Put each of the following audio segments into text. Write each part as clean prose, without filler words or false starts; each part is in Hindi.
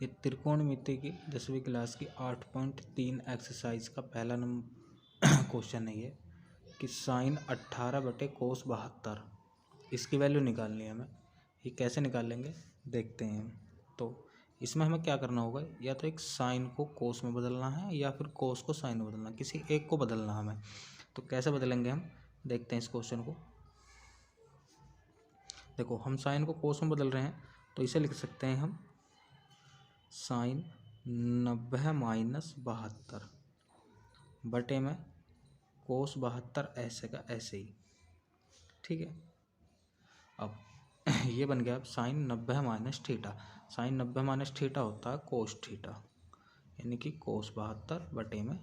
ये त्रिकोणमिति की 10वीं क्लास की 8.3 एक्सरसाइज का पहला नंबर क्वेश्चन है ये कि साइन 18/cos 72 इसकी वैल्यू निकालनी है हमें। ये कैसे निकालेंगे देखते हैं। तो इसमें हमें क्या करना होगा, या तो एक साइन को कोस में बदलना है या फिर कोस को साइन में बदलना है, किसी एक को बदलना हमें। तो कैसे बदलेंगे हम देखते हैं इस क्वेश्चन को। देखो हम साइन को कोस में बदल रहे हैं तो इसे लिख सकते हैं हम साइन 90-72 बटे में कोस 72 ऐसे का ऐसे ही। ठीक है, अब ये बन गया साइन 90-θ। साइन 90-θ होता है कोस थीटा, यानी कि कोस 72 बटे में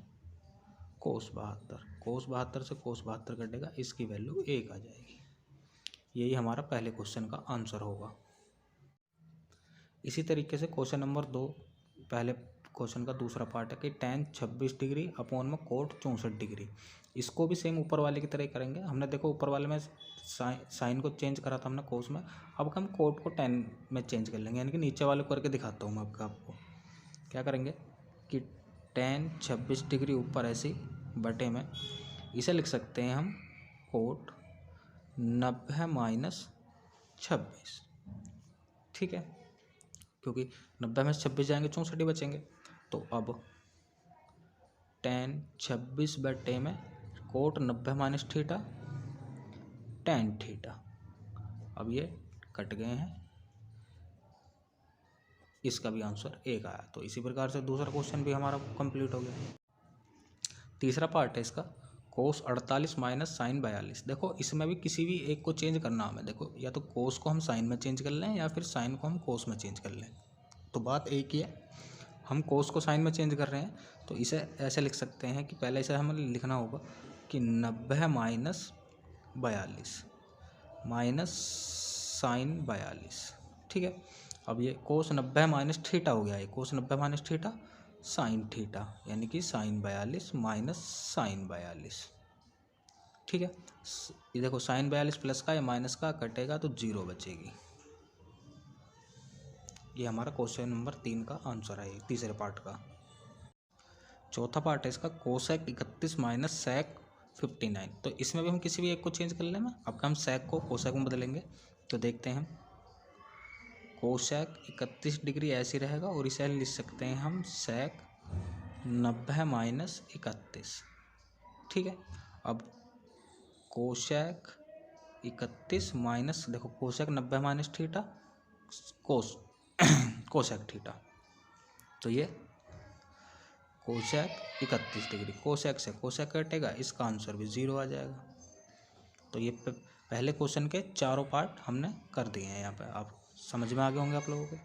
कोस 72। कोस 72 से कोस 72 कटेगा, इसकी वैल्यू 1 आ जाएगी। यही हमारा पहले क्वेश्चन का आंसर होगा। इसी तरीके से क्वेश्चन नंबर 2, पहले क्वेश्चन का दूसरा पार्ट है कि tan 26 डिग्री अपॉन में कोट 64 डिग्री। इसको भी सेम ऊपर वाले की तरह ही करेंगे। हमने देखो ऊपर वाले में साइन को चेंज करा था हमने कोस में, अब हम कोट को tan में चेंज कर लेंगे, यानी कि नीचे वाले को करके दिखाता हूँ मैं आपको। क्या करेंगे कि tan 26 डिग्री ऊपर ऐसे बटे में इसे लिख सकते हैं हम कोट 90-26। ठीक है, क्योंकि 90 में 26 जाएंगे 64 ही बचेंगे। तो अब tan 26 बटे में कोट 90-θ tan थीटा। अब ये कट गए हैं, इसका भी आंसर 1 आया। तो इसी प्रकार से दूसरा क्वेश्चन भी हमारा कंप्लीट हो गया। तीसरा पार्ट है इसका कोस 48 माइनस साइन 42। देखो इसमें भी किसी भी एक को चेंज करना हमें। देखो या तो कोस को हम साइन में चेंज कर लें या फिर साइन को हम कोस में चेंज कर लें, तो बात एक ही है। हम कोस को साइन में चेंज कर रहे हैं तो इसे ऐसे लिख सकते हैं कि पहले इसे हमें लिखना होगा कि 90-42 माइनस साइन 42। ठीक है, अब ये कोस 90-θ हो गया है, कोस 90-θ साइन थीटा, यानी कि साइन 42 माइनस साइन 42। ठीक है, ये देखो साइन 42 प्लस का या माइनस का कटेगा तो 0 बचेगी। ये हमारा क्वेश्चन नंबर 3 का आंसर है, तीसरे पार्ट का। चौथा पार्ट है इसका कोसेक 31 माइनस सेक 59। तो इसमें भी हम किसी भी एक को चेंज कर लेंगे। अब हम सेक को कोसेक में बदलेंगे, तो देखते हैं। कोसेक 31 डिग्री ऐसे रहेगा और इसे लिख सकते हैं हम सेक 90-31। ठीक है, अब कोसेक 31 माइनस, देखो कोसेक 90-θ कोसेक थीटा, तो ये कोसेक 31 डिग्री। कोसेक से कोसेक कटेगा, इसका आंसर भी 0 आ जाएगा। तो ये पहले क्वेश्चन के चारों पार्ट हमने कर दिए हैं। यहाँ पे आप समझ में आ गए होंगे आप लोगों को।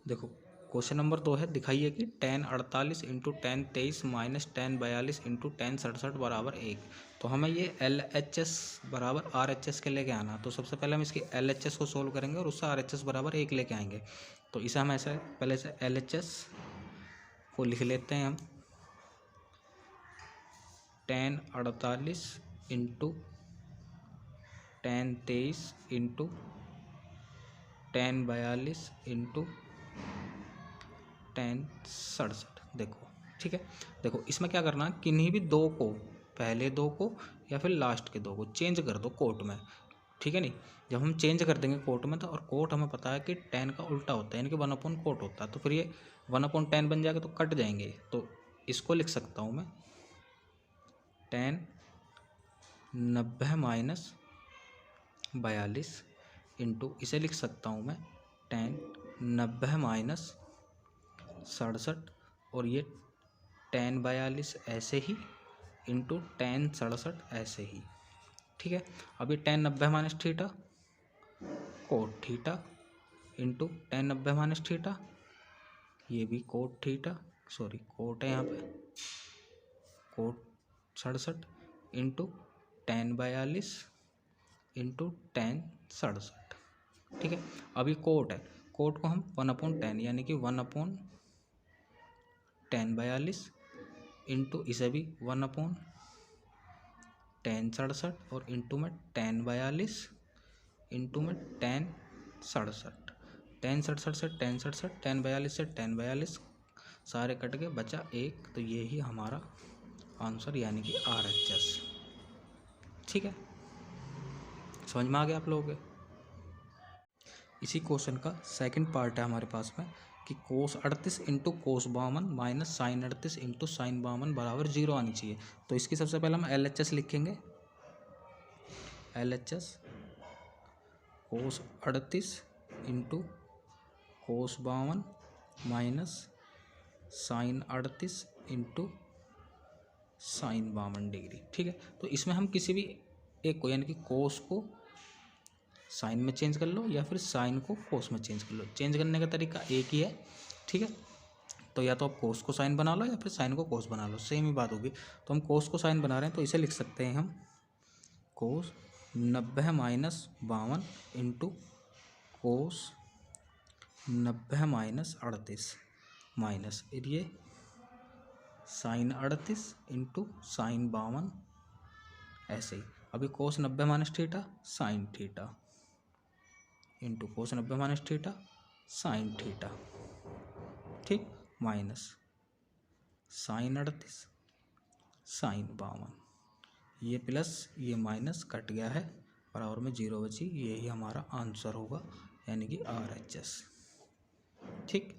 देखो क्वेश्चन नंबर 2 है, दिखाइए कि tan 48 into tan 23 minus tan 42 into tan 67 बराबर 1। तो हमें ये LHS बराबर RHS के लेके आना। तो सबसे पहले हम इसकी LHS को सोल्व करेंगे और उससे RHS बराबर 1 लेके आएंगे। तो इसे हम ऐसे पहले से LHS को लिख लेते हैं हम, tan 48 into tan 23 into tan 42 into tan 67। देखो ठीक है, देखो इसमें क्या करना है, किन्हीं भी दो को, पहले दो को या फिर लास्ट के दो को चेंज कर दो कोट में। ठीक है, नहीं जब हम चेंज कर देंगे कोट में तो, और कोट हमें पता है कि tan का उल्टा होता है, यानी कि 1/कोट होता है, तो फिर ये 1/tan बन जाएगा, तो कट जाएंगे। तो इसको लिख सकता हूँ मैं tan 90-42 इंटू, इसे लिख सकता हूँ मैं tan 90-67 और ये tan 42 ऐसे ही इंटू tan 67 ऐसे ही। ठीक है, अब ये tan 90-θ cot theta into tan 90-θ, ये भी कोट थीटा, सॉरी कोट है यहाँ पे, cot 67 into tan 42 into tan 67। ठीक है, अभी कोट है, कोट को हम 1/tan यानी कि 1/tan 42 इंटू इसे भी 1/tan 67 और इंटू में tan 42 इंटू में tan 67। tan 67 से tan 67, tan 42 से tan 42, सारे कट के बचा 1, तो ये ही हमारा आंसर यानी कि RHS। ठीक है, समझ में आ गया आप लोगों के। इसी क्वेश्चन का सेकंड पार्ट है हमारे पास में कि cos 38 इंटू कोस 52 माइनस साइन 38 इंटू साइन 52 बराबर 0 आनी चाहिए। तो इसकी सबसे पहले हम LHS लिखेंगे। LHS cos 38 इंटू कोस 52 माइनस साइन 38 इंटू साइन 52 डिग्री। ठीक है, तो इसमें हम किसी भी एक को यानी कि कोस को साइन में चेंज कर लो या फिर साइन को कोस में चेंज कर लो। चेंज करने का तरीका एक ही है। ठीक है, तो या तो आप कोस को साइन बना लो या फिर साइन को कोस बना लो, सेम ही बात होगी। तो हम कोस को साइन बना रहे हैं तो इसे लिख सकते हैं हम कोस 90 minus 52 into cos 90 minus 38 minus ये साइन 38 इंटू साइन 52, ऐसे ही। अभी कोस 90 minus theta sine theta into cos 90 minus theta sine theta, ठीक, माइनस साइन 38 साइन 52, ये प्लस ये माइनस कट गया है, बराबर में 0 बची। यही हमारा आंसर होगा यानी कि RHS। ठीक,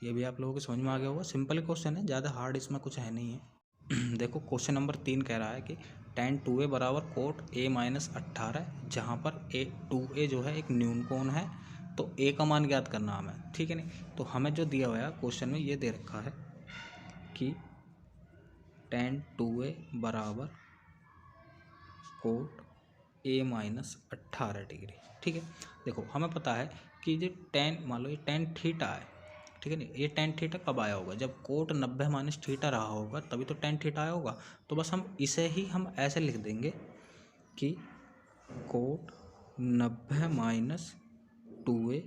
ये भी आप लोगों को समझ में आ गया होगा। सिंपल क्वेश्चन है, ज़्यादा हार्ड इसमें कुछ है नहीं है। देखो क्वेश्चन नंबर 3 कह रहा है कि tan 2a बराबर कोट a माइनस 18, जहाँ पर 2a जो है एक न्यून कोण है, तो a का मान ज्ञात करना हमें। ठीक है नहीं, तो हमें जो दिया हुआ है क्वेश्चन में ये दे रखा है कि tan 2a बराबर कोट a माइनस 18 डिग्री। ठीक है, देखो हमें पता है कि जो tan, मान लो ये tan थीटा है। ठीक है नहीं, ये tan थीटा कब आया होगा, जब कोट 90 माइनस थीटा रहा होगा तभी तो tan थीटा आया होगा। तो बस हम इसे ही हम ऐसे लिख देंगे कि कोट 90 माइनस 2a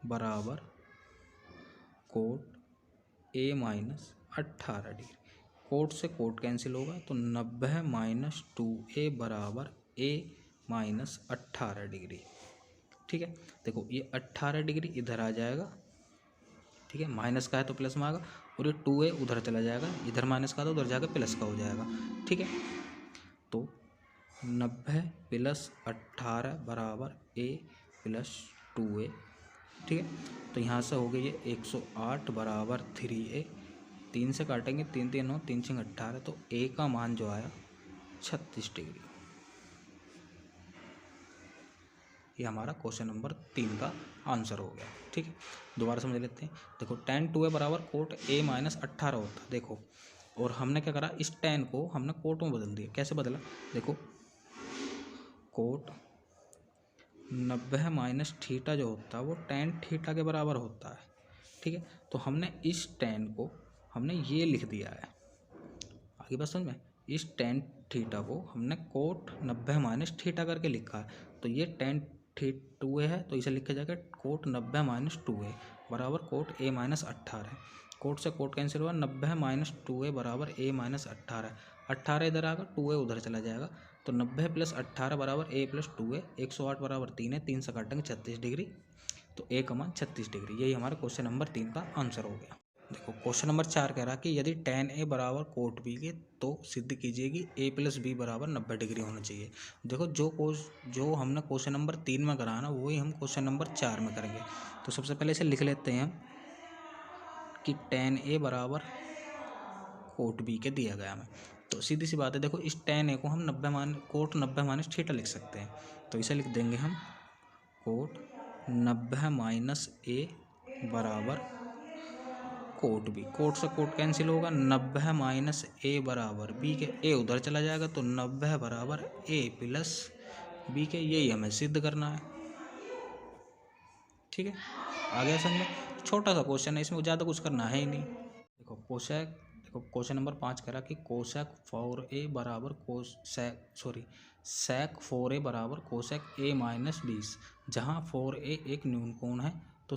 बराबर cot a minus 18 degree. Cot से कोट कैंसिल होगा तो 90 माइनस 2a बराबर a माइनस 18 डिग्री। ठीक है, देखो ये 18 डिग्री इधर आ जाएगा। ठीक है, माइनस का है तो प्लस में आएगा, और ये 2a उधर चला जाएगा, इधर माइनस का तो उधर जाकर प्लस का हो जाएगा। ठीक है, तो 90 प्लस 18 बराबर a प्लस 2a। ठीक है, तो यहाँ से हो गई ये 108 बराबर 3a। 3 से काटेंगे, 3 3 9, 3 6 18, तो a का मान जो आया 36 डिग्री। ये हमारा क्वेश्चन नंबर 3 का आंसर हो गया। ठीक है, दोबारा समझ लेते हैं। देखो tan 2a बराबर कोट a माइनस 18 होता है। देखो, और हमने क्या करा, इस tan को हमने कोट में बदल दिया। कैसे बदला, देखो कोट 90 माइनस थीटा जो होता है वो tan थीटा के बराबर होता है। ठीक है, तो हमने इस tan को हमने ये लिख दिया है। आगे बात समझ में, इस tan थीटा को हमने कोट 90 माइनस थीटा करके लिखा है। तो ये tan 2a है, तो इसे लिखा जाएगा कोट 90 माइनस 2a बराबर कोट a माइनस 18। कोट से कोट कैंसिल हुआ, 90 माइनस 2a बराबर a माइनस 18। 18 इधर आएगा, 2a उधर चला जाएगा, तो 90 प्लस 18 बराबर a प्लस 2a। 108 बराबर 3 है, 3 से काटेंगे 36 डिग्री, तो a का मान 36 डिग्री। यही हमारा क्वेश्चन नंबर 3 का आंसर हो गया। देखो क्वेश्चन नंबर 4 कह रहा है कि यदि tan a बराबर कोट b के, तो सिद्ध कीजिए कि a प्लस बी बराबर 90 डिग्री होना चाहिए। देखो जो हमने क्वेश्चन नंबर 3 में करा ना, वही हम क्वेश्चन नंबर 4 में करेंगे। तो सबसे पहले इसे लिख लेते हैं कि tan a बराबर कोट b के दिया गया हमें। तो सीधी सी बात है, देखो इस tan a को हम कोट 90 माइनस थीटा लिख सकते हैं। तो इसे लिख देंगे हम कोट 90 माइनस a बराबर कोट बी। कोट से कोट कैंसिल होगा, 90 माइनस a बराबर b के, a उधर चला जाएगा, तो 90 बराबर a प्लस b के। यही हमें सिद्ध करना है। ठीक है, आ गया समझ में। छोटा सा क्वेश्चन है, इसमें ज़्यादा कुछ करना है ही नहीं। देखो क्वेश्चन नंबर 5 कह रहा कि कोसेक 4a बराबर सेक 4a बराबर कोसेक a माइनस 20, जहाँ 4a एक न्यून कोण है, तो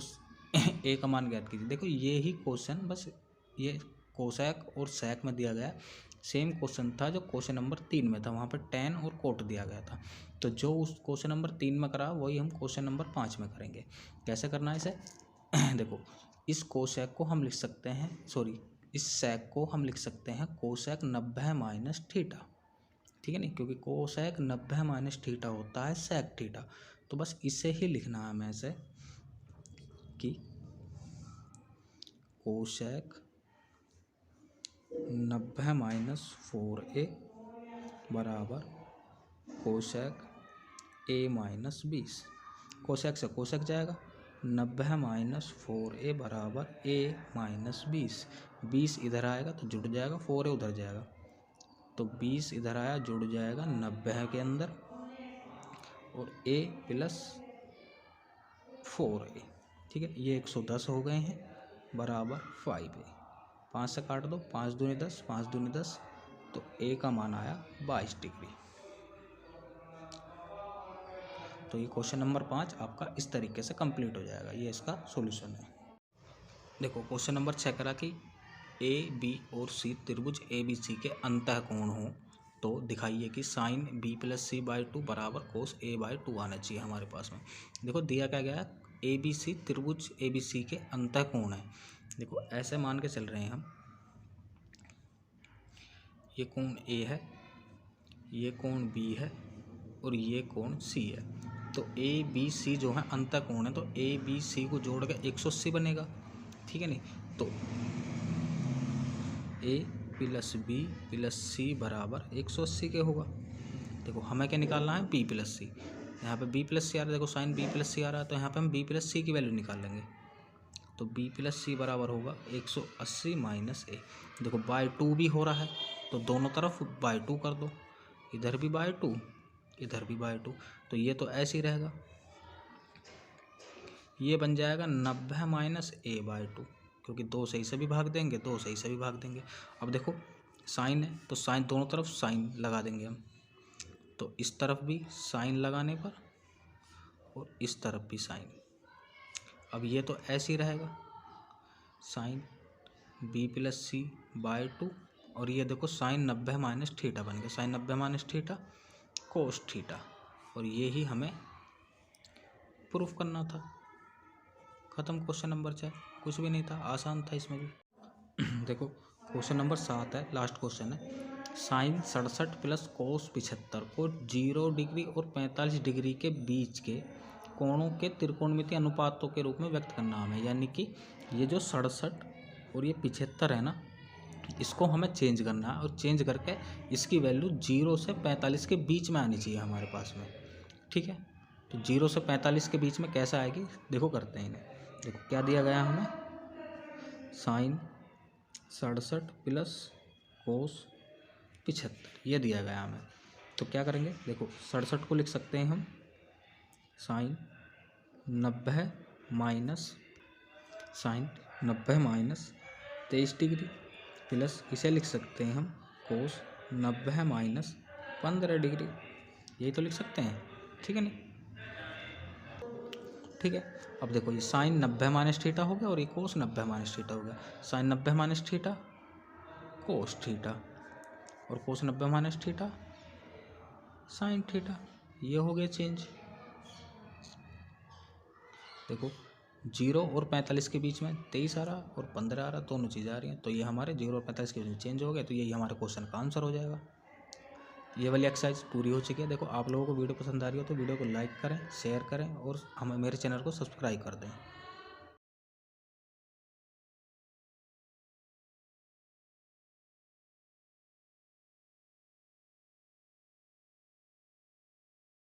a का मान ज्ञात कीजिए। देखो ये ही क्वेश्चन, बस ये कोसेक और सेक में दिया गया है, सेम क्वेश्चन था जो क्वेश्चन नंबर 3 में था, वहाँ पर tan और cot दिया गया था। तो जो उस क्वेश्चन नंबर 3 में करा वही हम क्वेश्चन नंबर 5 में करेंगे। कैसे करना है इसे देखो, इस कोसेक को हम लिख सकते हैं, सॉरी इस सेक को हम लिख सकते हैं कोसेक 90 माइनस थीटा, ठीक है नहीं, क्योंकि कोसेक 90 माइनस थीटा होता है सेक थीटा। तो बस इसे ही लिखना है हमें ऐसे कि कोसेक 90 माइनस 4a बराबर कोसेक a माइनस 20। कोसेक से कोसेक जाएगा, 90 माइनस 4a बराबर a माइनस 20। 20 इधर आएगा तो जुड़ जाएगा, 4a उधर जाएगा तो 20 इधर आया जुड़ जाएगा 90 के अंदर, और a प्लस 4a, ठीक है, ये 110 हो गए हैं बराबर 5a। 5 से काट दो, 5 दूनी 10, 5 दूनी 10, तो a का मान आया 22 डिग्री। तो ये क्वेश्चन नंबर 5 आपका इस तरीके से कंप्लीट हो जाएगा, ये इसका सॉल्यूशन है। देखो क्वेश्चन नंबर 6 करा कि ए बी और सी त्रिभुज ए बी सी के अंतः कोण हो तो दिखाइए कि sine b plus c by 2 बराबर कोस ए बाई 2 आना चाहिए हमारे पास में। देखो दिया क्या गया है, ए बी सी त्रिभुज ए बी सी के अंतः कोण है। देखो ऐसे मान के चल रहे हैं हम, ये कोण ए है, ये कोण बी है और ये कोण सी है। तो ए बी सी जो है अंतः कोण है, तो ए बी सी को जोड़ के 180 बनेगा, ठीक है नहीं। तो ए प्लस बी प्लस सी बराबर 180 के होगा। देखो हमें क्या निकालना है, बी प्लस सी। यहाँ पे बी प्लस सी आ रहा है, देखो साइन बी प्लस सी आ रहा है, तो यहाँ पे हम बी प्लस सी की वैल्यू निकाल लेंगे। तो बी प्लस सी बराबर होगा 180 माइनस ए। देखो बाई 2 भी हो रहा है तो दोनों तरफ बाई 2 कर दो, इधर भी बाई 2 इधर भी बाई 2, तो ये तो ऐसे ही रहेगा, ये बन जाएगा 90 माइनस ए बाई 2, क्योंकि 2 सही से भी भाग देंगे, 2 सही से भी भाग देंगे। अब देखो साइन है तो साइन दोनों तरफ साइन लगा देंगे हम, तो इस तरफ भी साइन लगाने पर और इस तरफ भी साइन। अब ये तो ऐसे ही रहेगा, sine b plus c by 2, और ये देखो साइन 90 माइनस थीटा बन गया, sine 90 minus theta cos theta, और ये ही हमें प्रूफ करना था। ख़त्म क्वेश्चन नंबर 4, कुछ भी नहीं था, आसान था इसमें भी। देखो क्वेश्चन नंबर 7 है, लास्ट क्वेश्चन है। साइन 67 प्लस कोस 75 को 0 डिग्री और 45 डिग्री के बीच के कोणों के त्रिकोणमितीय अनुपातों के रूप में व्यक्त करना हमें। यानी कि ये जो 67 और ये 75 है ना, इसको हमें चेंज करना है, और चेंज करके इसकी वैल्यू 0 से 45 के बीच में आनी चाहिए हमारे पास में, ठीक है। तो 0 से 45 के बीच में कैसे आएगी, देखो करते हैं इन्हें। देखो क्या दिया गया हमें, साइन 67 प्लस कोस 75 ये दिया गया हमें। तो क्या करेंगे, देखो 67 को लिख सकते हैं हम साइन 90 माइनस 23 डिग्री, प्लस इसे लिख सकते हैं हम कोस 90 माइनस 15 डिग्री, यही तो लिख सकते हैं, ठीक है नहीं, ठीक है। अब देखो ये साइन 90 माइनस थीटा हो गया और ये कोस 90 माइनस थीटा हो गया। Sine 90 minus theta cos theta और cos 90 minus theta sine theta, ये हो गया चेंज। देखो 0 और 45 के बीच में 23 आ रहा और 15 आ रहा, दोनों चीज़ें आ रही हैं, तो ये हमारे 0 और 45 के बीच में चेंज हो गया, तो यही हमारे क्वेश्चन का आंसर हो जाएगा। ये वाली एक्सरसाइज पूरी हो चुकी है। देखो आप लोगों को वीडियो पसंद आ रही हो तो वीडियो को लाइक करें, शेयर करें और हमें मेरे चैनल को सब्सक्राइब कर दें।